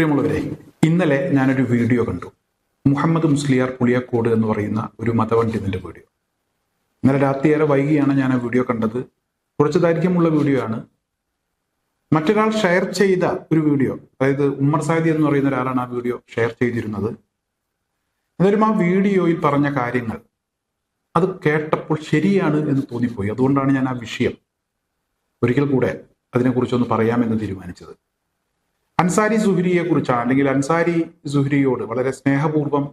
പ്രിയമുള്ളവരെ, ഇന്നലെ ഞാനൊരു വീഡിയോ കണ്ടു. മുഹമ്മദ് മുസ്ലിയാർ പുളിയക്കോട് എന്ന് പറയുന്ന ഒരു മതപണ്ഡിതന്റെ വീഡിയോ. ഇന്നലെ രാത്രിയേറെ വൈകിയാണ് ഞാൻ ആ വീഡിയോ കണ്ടത്. കുറച്ച് ദൈർഘ്യമുള്ള വീഡിയോ ആണ്. മറ്റൊരാൾ ഷെയർ ചെയ്ത ഒരു വീഡിയോ, അതായത് ഉമ്മർ സാദി എന്ന് പറയുന്ന ഒരാളാണ് ആ വീഡിയോ ഷെയർ ചെയ്തിരുന്നത്. എന്നാലും ആ വീഡിയോയിൽ പറഞ്ഞ കാര്യങ്ങൾ അത് കേട്ടപ്പോൾ ശരിയാണ് എന്ന് തോന്നിപ്പോയി. അതുകൊണ്ടാണ് ഞാൻ ആ വിഷയം ഒരിക്കൽ കൂടെ അതിനെക്കുറിച്ചൊന്ന് പറയാമെന്ന് തീരുമാനിച്ചത്. അൻസാരി സുഹ്രിയെ കുറിച്ചാണ്, അല്ലെങ്കിൽ അൻസാരി സുഹ്രിയോട് വളരെ സ്നേഹപൂർവ്വം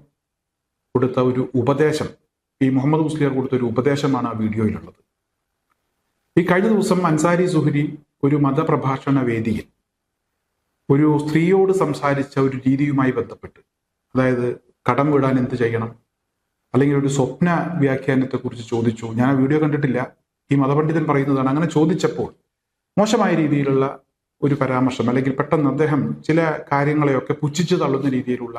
കൊടുത്ത ഒരു ഉപദേശം, ഈ മുഹമ്മദ് മുസ്ലിയാർ കൊടുത്ത ഒരു ഉപദേശമാണ് ആ വീഡിയോയിലുള്ളത്. ഈ കഴിഞ്ഞ ദിവസം അൻസാരി സുഹ്രി ഒരു മതപ്രഭാഷണ വേദിയിൽ ഒരു സ്ത്രീയോട് സംസാരിച്ച ഒരു രീതിയുമായി ബന്ധപ്പെട്ട്, അതായത് കടം വീടാൻ എന്ത് ചെയ്യണം, അല്ലെങ്കിൽ ഒരു സ്വപ്ന വ്യാഖ്യാനത്തെക്കുറിച്ച് ചോദിച്ചു. ഞാൻ ആ വീഡിയോ കണ്ടിട്ടില്ല, ഈ മതപണ്ഡിതൻ പറയുന്നതാണ്. അങ്ങനെ ചോദിച്ചപ്പോൾ മോശമായ രീതിയിലുള്ള ഒരു പരാമർശം, അല്ലെങ്കിൽ പെട്ടെന്ന് അദ്ദേഹം ചില കാര്യങ്ങളെയൊക്കെ പുച്ഛിച്ചു തള്ളുന്ന രീതിയിലുള്ള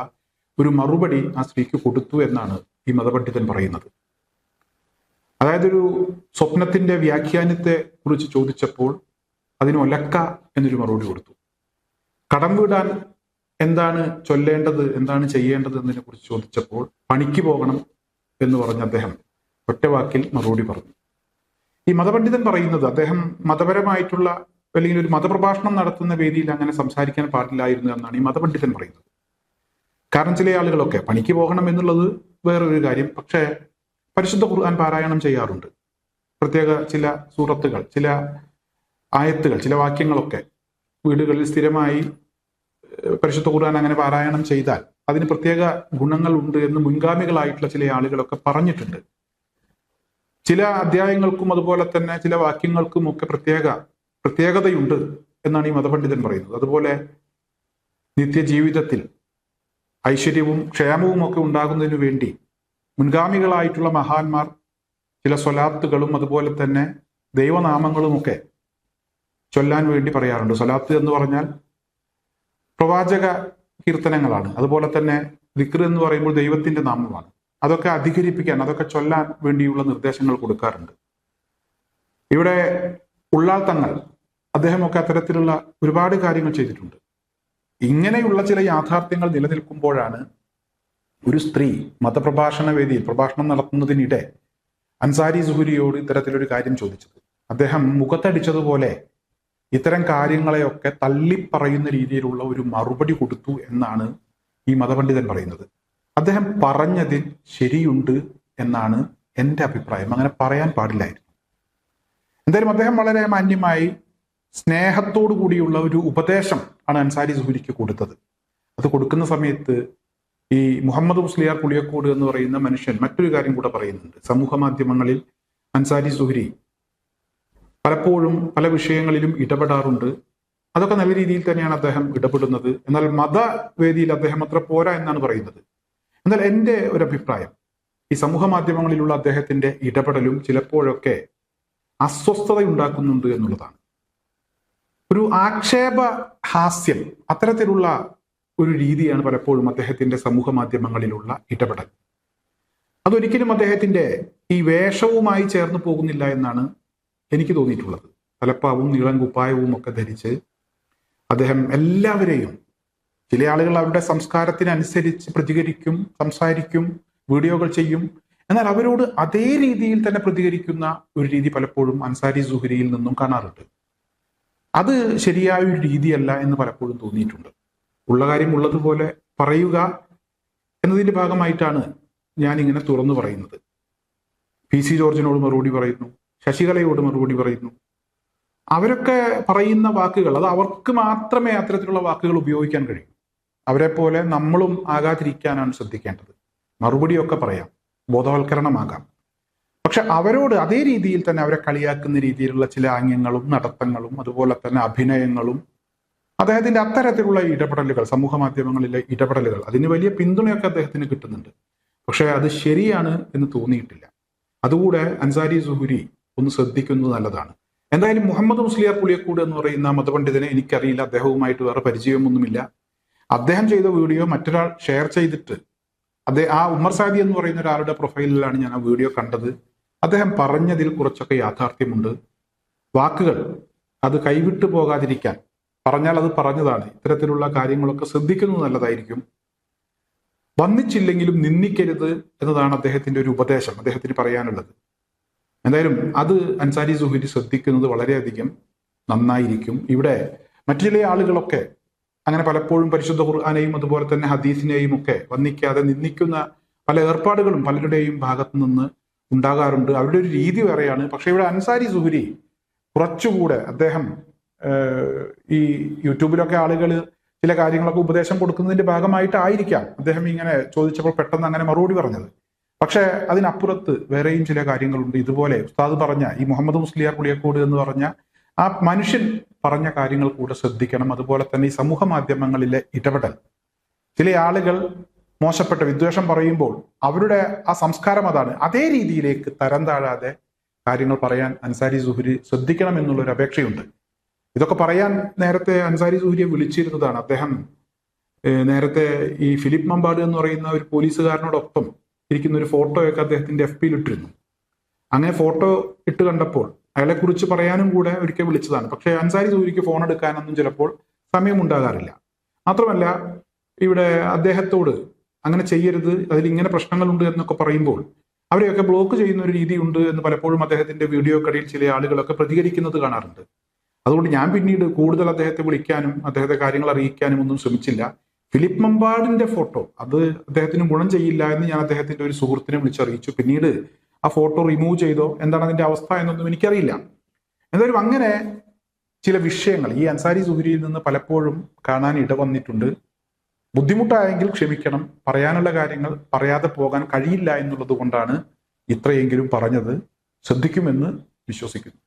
ഒരു മറുപടി ആ സ്ത്രീക്ക് കൊടുത്തു എന്നാണ് ഈ മതപണ്ഡിതൻ പറയുന്നത്. അതായത് ഒരു സ്വപ്നത്തിന്റെ വ്യാഖ്യാനത്തെ കുറിച്ച് ചോദിച്ചപ്പോൾ അതിന് ഒലക്ക എന്നൊരു മറുപടി കൊടുത്തു. കടം വീടാൻ എന്താണ് ചൊല്ലേണ്ടത്, എന്താണ് ചെയ്യേണ്ടത് എന്നതിനെ കുറിച്ച് ചോദിച്ചപ്പോൾ പണിക്ക് പോകണം എന്ന് പറഞ്ഞ് അദ്ദേഹം ഒറ്റവാക്കിൽ മറുപടി പറഞ്ഞു. ഈ മതപണ്ഡിതൻ പറയുന്നത് അദ്ദേഹം മതപരമായിട്ടുള്ള അല്ലെങ്കിൽ ഒരു മതപ്രഭാഷണം നടത്തുന്ന വേദിയിൽ അങ്ങനെ സംസാരിക്കാൻ പാടില്ലായിരുന്നു എന്നാണ് ഈ മതപണ്ഡിതൻ പറയുന്നത്. കാരണം ചില ആളുകളൊക്കെ പണിക്ക് പോകണം എന്നുള്ളത് വേറൊരു കാര്യം, പക്ഷേ പരിശുദ്ധ ഖുർആൻ പാരായണം ചെയ്യാറുണ്ട്. പ്രത്യേക ചില സൂറത്തുകൾ, ചില ആയത്തുകൾ, ചില വാക്യങ്ങളൊക്കെ വീടുകളിൽ സ്ഥിരമായി പരിശുദ്ധ ഖുർആൻ അങ്ങനെ പാരായണം ചെയ്താൽ അതിന് പ്രത്യേക ഗുണങ്ങൾ ഉണ്ട് എന്ന് മുൻഗാമികളായിട്ടുള്ള ചില ആളുകളൊക്കെ പറഞ്ഞിട്ടുണ്ട്. ചില അധ്യായങ്ങൾക്കും അതുപോലെ തന്നെ ചില വാക്യങ്ങൾക്കും ഒക്കെ പ്രത്യേകതയുണ്ട് എന്നാണ് ഈ മതപണ്ഡിതൻ പറയുന്നത്. അതുപോലെ നിത്യജീവിതത്തിൽ ഐശ്വര്യവും ക്ഷേമവും ഒക്കെ ഉണ്ടാകുന്നതിനു വേണ്ടി മുൻഗാമികളായിട്ടുള്ള മഹാന്മാർ ചില സ്വലാത്തുകളും അതുപോലെ തന്നെ ദൈവനാമങ്ങളുമൊക്കെ ചൊല്ലാൻ വേണ്ടി പറയാറുണ്ട്. സ്വലാത്ത് എന്ന് പറഞ്ഞാൽ പ്രവാചക കീർത്തനങ്ങളാണ്. അതുപോലെ തന്നെ ദിക്ർ എന്ന് പറയുമ്പോൾ ദൈവത്തിന്റെ നാമമാണ്. അതൊക്കെ അധികരിപ്പിക്കാൻ, അതൊക്കെ ചൊല്ലാൻ വേണ്ടിയുള്ള നിർദ്ദേശങ്ങൾ കൊടുക്കാറുണ്ട്. ഇവിടെ ഉള്ളാൾ തങ്ങൾ അദ്ദേഹമൊക്കെ അത്തരത്തിലുള്ള ഒരുപാട് കാര്യങ്ങൾ ചെയ്തിട്ടുണ്ട്. ഇങ്ങനെയുള്ള ചില യാഥാർത്ഥ്യങ്ങൾ നിലനിൽക്കുമ്പോഴാണ് ഒരു സ്ത്രീ മതപ്രഭാഷണ വേദിയിൽ പ്രഭാഷണം നടത്തുന്നതിനിടെ അൻസാരി സുഹ്രിയോട് ഇത്തരത്തിലൊരു കാര്യം ചോദിച്ചത്. അദ്ദേഹം മുഖത്തടിച്ചതുപോലെ ഇത്തരം കാര്യങ്ങളെയൊക്കെ തള്ളിപ്പറയുന്ന രീതിയിലുള്ള ഒരു മറുപടി കൊടുത്തു എന്നാണ് ഈ മതപണ്ഡിതൻ പറയുന്നത്. അദ്ദേഹം പറഞ്ഞതിൽ ശരിയുണ്ട് എന്നാണ് എൻ്റെ അഭിപ്രായം. അങ്ങനെ പറയാൻ പാടില്ലായിരുന്നു. എന്തായാലും അദ്ദേഹം വളരെ മാന്യമായി സ്നേഹത്തോടു കൂടിയുള്ള ഒരു ഉപദേശം ആണ് അൻസാരി സുഹ്രിക്ക് കൊടുത്തത്. അത് കൊടുക്കുന്ന സമയത്ത് ഈ മുഹമ്മദ് മുസ്ലിയാർ പുളിയക്കോട് എന്ന് പറയുന്ന മനുഷ്യൻ മറ്റൊരു കാര്യം കൂടെ പറയുന്നുണ്ട്. സമൂഹ മാധ്യമങ്ങളിൽ അൻസാരി സുഹ്രി പലപ്പോഴും പല വിഷയങ്ങളിലും ഇടപെടാറുണ്ട്. അതൊക്കെ നല്ല രീതിയിൽ തന്നെയാണ് അദ്ദേഹം ഇടപെടുന്നത്. എന്നാൽ മതവേദിയിൽ അദ്ദേഹം അത്ര പോരാ എന്നാണ് പറയുന്നത്. എന്നാൽ എൻ്റെ ഒരു അഭിപ്രായം, ഈ സമൂഹ മാധ്യമങ്ങളിലുള്ള അദ്ദേഹത്തിന്റെ ഇടപെടലും ചിലപ്പോഴൊക്കെ അസ്വസ്ഥത ഉണ്ടാക്കുന്നുണ്ട് എന്നുള്ളതാണ്. ഒരു ആക്ഷേപ ഹാസ്യം, അത്തരത്തിലുള്ള ഒരു രീതിയാണ് പലപ്പോഴും അദ്ദേഹത്തിന്റെ സമൂഹ മാധ്യമങ്ങളിലുള്ള ഇടപെടൽ. അതൊരിക്കലും അദ്ദേഹത്തിന്റെ ഈ വേഷവുമായി ചേർന്ന് പോകുന്നില്ല എന്നാണ് എനിക്ക് തോന്നിയിട്ടുള്ളത്. തലപ്പാവും നീളം കുപ്പായവും ഒക്കെ ധരിച്ച് അദ്ദേഹം എല്ലാവരെയും, ചില ആളുകൾ അവരുടെ സംസ്കാരത്തിനനുസരിച്ച് പ്രതികരിക്കും, സംസാരിക്കും, വീഡിയോകൾ ചെയ്യും. എന്നാൽ അവരോട് അതേ രീതിയിൽ തന്നെ പ്രതികരിക്കുന്ന ഒരു രീതി പലപ്പോഴും അൻസാരി സുഹ്രിയിൽ നിന്നും കാണാറുണ്ട്. അത് ശരിയായ ഒരു രീതിയല്ല എന്ന് പലപ്പോഴും തോന്നിയിട്ടുണ്ട്. ഉള്ള കാര്യം ഉള്ളതുപോലെ പറയുക എന്നതിന്റെ ഭാഗമായിട്ടാണ് ഞാൻ ഇങ്ങനെ തുറന്നു പറയുന്നത്. PC ജോർജിനോട് മറുപടി പറയുന്നു, ശശികലയോട് മറുപടി പറയുന്നു. അവരൊക്കെ പറയുന്ന വാക്കുകൾ, അത് അവർക്ക് മാത്രമേ അത്തരത്തിലുള്ള വാക്കുകൾ ഉപയോഗിക്കാൻ കഴിയൂ. അവരെ പോലെ നമ്മളും ആകാതിരിക്കാനാണ് ശ്രദ്ധിക്കേണ്ടത്. മറുപടിയൊക്കെ പറയാം, ബോധവൽക്കരണമാകാം. പക്ഷെ അവരോട് അതേ രീതിയിൽ തന്നെ അവരെ കളിയാക്കുന്ന രീതിയിലുള്ള ചില ആംഗ്യങ്ങളും നടത്തങ്ങളും അതുപോലെ തന്നെ അഭിനയങ്ങളും അദ്ദേഹത്തിന്റെ അത്തരത്തിലുള്ള ഇടപെടലുകൾ, സമൂഹ മാധ്യമങ്ങളിലെ ഇടപെടലുകൾ, അതിന് വലിയ പിന്തുണയൊക്കെ അദ്ദേഹത്തിന് കിട്ടുന്നുണ്ട്. പക്ഷെ അത് ശരിയാണ് എന്ന് തോന്നിയിട്ടില്ല. അതുകൂടെ അൻസാരി സുഹ്രി ഒന്ന് ശ്രദ്ധിക്കുന്നത് നല്ലതാണ്. എന്തായാലും മുഹമ്മദ് മുസ്ലിയാർ പുളിയക്കോട് എന്ന് പറയുന്ന മതപണ്ഡിതനെ എനിക്കറിയില്ല, അദ്ദേഹവുമായിട്ട് വേറെ പരിചയമൊന്നുമില്ല. അദ്ദേഹം ചെയ്ത വീഡിയോ മറ്റൊരാൾ ഷെയർ ചെയ്തിട്ട് ആ ഉമ്മർ സാദി എന്ന് പറയുന്ന ഒരാളുടെ പ്രൊഫൈലിലാണ് ഞാൻ ആ വീഡിയോ കണ്ടത്. അദ്ദേഹം പറഞ്ഞതിൽ കുറച്ചൊക്കെ യാഥാർത്ഥ്യമുണ്ട്. വാക്കുകൾ അത് കൈവിട്ടു പോകാതിരിക്കാൻ പറഞ്ഞാൽ അത് പറഞ്ഞതാണ്. ഇത്തരത്തിലുള്ള കാര്യങ്ങളൊക്കെ ശ്രദ്ധിക്കുന്നത് നല്ലതായിരിക്കും. വന്നിച്ചില്ലെങ്കിലും നിന്ദിക്കരുത് എന്നതാണ് അദ്ദേഹത്തിന്റെ ഒരു ഉപദേശം, അദ്ദേഹത്തിന് പറയാനുള്ളത്. എന്തായാലും അത് അൻസാരി സുഹരി ശ്രദ്ധിക്കുന്നത് വളരെയധികം നന്നായിരിക്കും. ഇവിടെ മറ്റു ചില ആളുകളൊക്കെ അങ്ങനെ പലപ്പോഴും പരിശുദ്ധ ഖുർആനെയും അതുപോലെ തന്നെ ഹദീസിനെയും ഒക്കെ വന്ദിക്കാതെ നിന്ദിക്കുന്ന പല ഏർപ്പാടുകളും പലരുടെയും ഭാഗത്തു നിന്ന് ഉണ്ടാകാറുണ്ട്. അവരുടെ ഒരു രീതി വേറെയാണ്. പക്ഷെ ഇവിടെ അൻസാരി സുഹരി കുറച്ചുകൂടെ അദ്ദേഹം ഈ യൂട്യൂബിലൊക്കെ ആളുകൾ ചില കാര്യങ്ങളൊക്കെ ഉപദേശം കൊടുക്കുന്നതിന്റെ ഭാഗമായിട്ടായിരിക്കാം അദ്ദേഹം ഇങ്ങനെ ചോദിച്ചപ്പോൾ പെട്ടെന്ന് അങ്ങനെ മറുപടി പറഞ്ഞത്. പക്ഷെ അതിനപ്പുറത്ത് വേറെയും ചില കാര്യങ്ങളുണ്ട്. ഇതുപോലെ ഉസ്താദ് പറഞ്ഞ ഈ മുഹമ്മദ് മുസ്ലിയാർ പുളിയക്കോട് എന്ന് പറഞ്ഞ ആ മനുഷ്യൻ പറഞ്ഞ കാര്യങ്ങൾ കൂടെ ശ്രദ്ധിക്കണം. അതുപോലെ തന്നെ ഈ സമൂഹ മാധ്യമങ്ങളിലെ ഇടപെടൽ, ചില ആളുകൾ മോശപ്പെട്ട വിദ്വേഷം പറയുമ്പോൾ അവരുടെ ആ സംസ്കാരം അതാണ്, അതേ രീതിയിലേക്ക് തരം താഴാതെ കാര്യങ്ങൾ പറയാൻ അൻസാരി സുഹരി ശ്രദ്ധിക്കണം എന്നുള്ളൊരു അപേക്ഷയുണ്ട്. ഇതൊക്കെ പറയാൻ നേരത്തെ അൻസാരി സുഹരിയെ വിളിച്ചിരുന്നതാണ്. അദ്ദേഹം നേരത്തെ ഈ ഫിലിപ്പ് മമ്പാട് എന്ന് പറയുന്ന ഒരു പോലീസുകാരനോടൊപ്പം ഇരിക്കുന്ന ഒരു ഫോട്ടോയൊക്കെ അദ്ദേഹത്തിന്റെ FB ഇട്ടിരുന്നു. അങ്ങനെ ഫോട്ടോ ഇട്ട് കണ്ടപ്പോൾ അയാളെ കുറിച്ച് പറയാനും കൂടെ ഒരിക്കൽ വിളിച്ചതാണ്. പക്ഷെ അൻസാരി സുഹരിക്ക് ഫോൺ എടുക്കാനൊന്നും ചിലപ്പോൾ സമയമുണ്ടാകാറില്ല. മാത്രമല്ല ഇവിടെ അദ്ദേഹത്തോട് അങ്ങനെ ചെയ്യരുത്, അതിൽ ഇങ്ങനെ പ്രശ്നങ്ങളുണ്ട് എന്നൊക്കെ പറയുമ്പോൾ അവരെയൊക്കെ ബ്ലോക്ക് ചെയ്യുന്ന ഒരു രീതിയുണ്ട് എന്ന് പലപ്പോഴും അദ്ദേഹത്തിന്റെ വീഡിയോക്കടിയിൽ ചില ആളുകളൊക്കെ പ്രതികരിക്കുന്നത് കാണാറുണ്ട്. അതുകൊണ്ട് ഞാൻ പിന്നീട് കൂടുതൽ അദ്ദേഹത്തെ വിളിക്കാനും അദ്ദേഹത്തെ കാര്യങ്ങൾ അറിയിക്കാനും ഒന്നും ശ്രമിച്ചില്ല. ഫിലിപ്പ് മമ്പാടിന്റെ ഫോട്ടോ അത് അദ്ദേഹത്തിന് ഗുണം ചെയ്യില്ല എന്ന് ഞാൻ അദ്ദേഹത്തിന്റെ ഒരു സുഹൃത്തിനെ വിളിച്ചറിയിച്ചു. പിന്നീട് ആ ഫോട്ടോ റിമൂവ് ചെയ്തോ എന്താണ് അതിന്റെ അവസ്ഥ എന്നൊന്നും എനിക്കറിയില്ല. എന്തായാലും അങ്ങനെ ചില വിഷയങ്ങൾ ഈ അൻസാരി സുഹരിയിൽ നിന്ന് പലപ്പോഴും കാണാൻ ഇടവന്നിട്ടുണ്ട്. ബുദ്ധിമുട്ടായെങ്കിൽ ക്ഷമിക്കണം. പറയാനുള്ള കാര്യങ്ങൾ പറയാതെ പോകാൻ കഴിയില്ല എന്നുള്ളത് കൊണ്ടാണ് ഇത്രയെങ്കിലും പറഞ്ഞത്. ശ്രദ്ധിക്കുമെന്ന് വിശ്വസിക്കുന്നു.